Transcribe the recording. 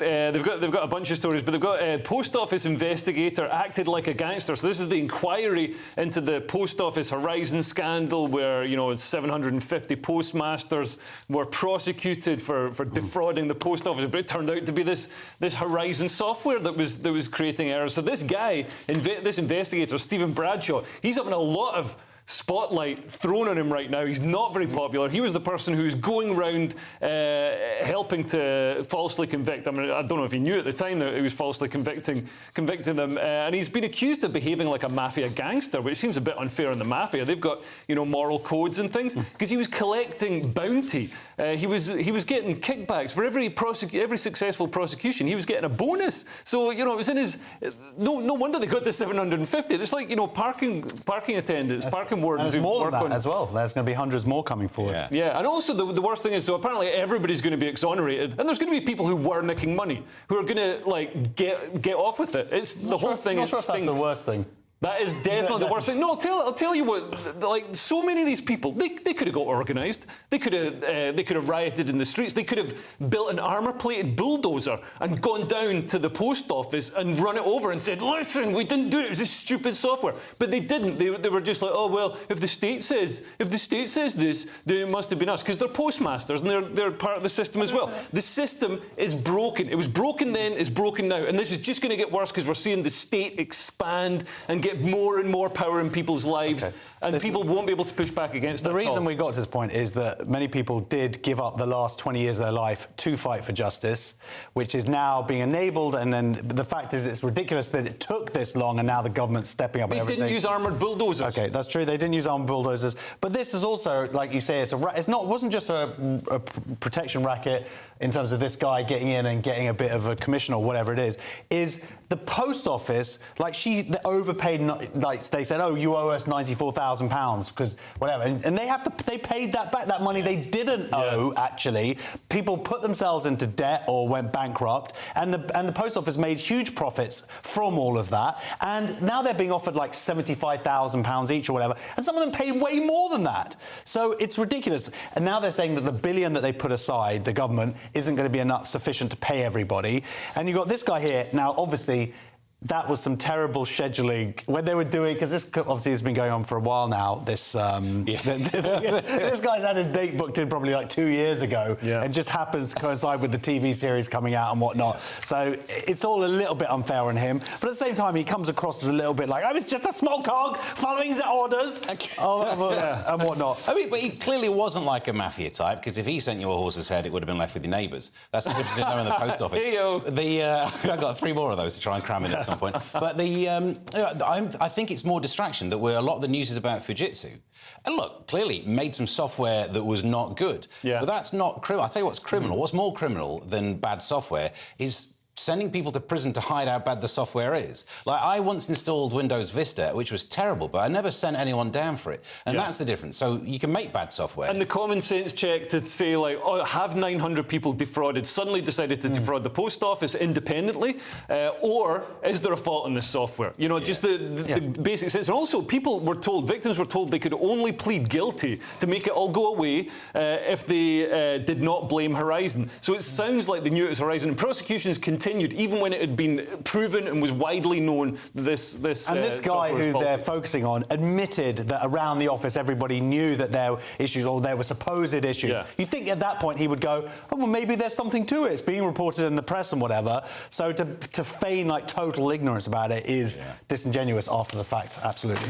next, they've got a bunch of stories, but they've got post office investigator acted like a gangster. So this is the inquiry into the post office Horizon scandal, where 750 postmasters were prosecuted for defrauding the post office, but it turned out to be this Horizon software that was creating errors. So this guy, this investigator, Stephen Bradshaw, he's having a lot of spotlight thrown on him right now. He's not very popular. He was the person who was going around helping to falsely convict. I mean, I don't know if he knew at the time that he was falsely convicting them. And he's been accused of behaving like a mafia gangster, which seems a bit unfair on the mafia. They've got, moral codes and things. Because he was collecting bounty. He was getting kickbacks for every successful prosecution. He was getting a bonus. So, it was in his... No wonder they got to 750. It's like, parking attendants, parking wardens. There's more than that as well. There's going to be hundreds more coming forward. Yeah, and also the worst thing is, so apparently everybody's going to be exonerated, and there's going to be people who were nicking money who are going to get off with it. It's the whole thing. I'm not sure if that's the worst thing. That is definitely the worst thing. No, I'll tell you what. So many of these people, they could have got organised. They could have rioted in the streets. They could have built an armour-plated bulldozer and gone down to the post office and run it over and said, "Listen, we didn't do it. It was this stupid software." But they didn't. They were just like, "Oh well, if the state says this, then it must have been us," because they're postmasters and they're part of the system as well. The system is broken. It was broken then. It's broken now, and this is just going to get worse because we're seeing the state expand and get more and more power in people's lives, and people won't be able to push back against it. The reason we got to this point is that many people did give up the last 20 years of their life to fight for justice, which is now being enabled, and then the fact is it's ridiculous that it took this long and now the government's stepping up and everything. They didn't use armoured bulldozers. OK, that's true, they didn't use armoured bulldozers, but this is also, like you say, it wasn't just a protection racket in terms of this guy getting in and getting a bit of a commission or whatever it is the post office, they overpaid, like they said, "Oh, you owe us £94,000 because whatever," and they paid that back, that money they didn't owe. Actually, people put themselves into debt or went bankrupt, and the post office made huge profits from all of that, and now they're being offered like £75,000 each or whatever, and some of them paid way more than that. So it's ridiculous. And now they're saying that the billion that they put aside, the government, isn't going to be sufficient to pay everybody. And you've got this guy here now, obviously. That was some terrible scheduling when they were doing, because this obviously has been going on for a while now. This this guy's had his date booked in probably like 2 years ago, and just happens to coincide with the TV series coming out and whatnot. So it's all a little bit unfair on him, but at the same time he comes across as a little bit like, "I was just a small cog following the orders," and whatnot. I mean, but he clearly wasn't like a mafia type, because if he sent you a horse's head, it would have been left with your neighbours. That's the difference in knowing the post office. I've got 3 more of those to try and cram in at some point. But I think it's more distraction that a lot of the news is about Fujitsu. And look, clearly made some software that was not good. But that's not criminal. I'll tell you what's criminal. What's more criminal than bad software is sending people to prison to hide how bad the software is. Like, I once installed Windows Vista, which was terrible, but I never sent anyone down for it. And that's the difference. So you can make bad software. And the common sense check to say, like, "Oh, have 900 people defrauded, suddenly decided to defraud the post office independently, or is there a fault in the software?" Just the basic sense. And also, victims were told they could only plead guilty to make it all go away if they did not blame Horizon. So it sounds like they knew it was Horizon, and prosecutions continued even when it had been proven and was widely known that this guy who they're focusing on admitted that around the office everybody knew that there were issues, or there were supposed issues. You think at that point he would go, "Oh, well, maybe there's something to it. It's being reported in the press and whatever." So to feign like total ignorance about it is disingenuous after the fact, absolutely.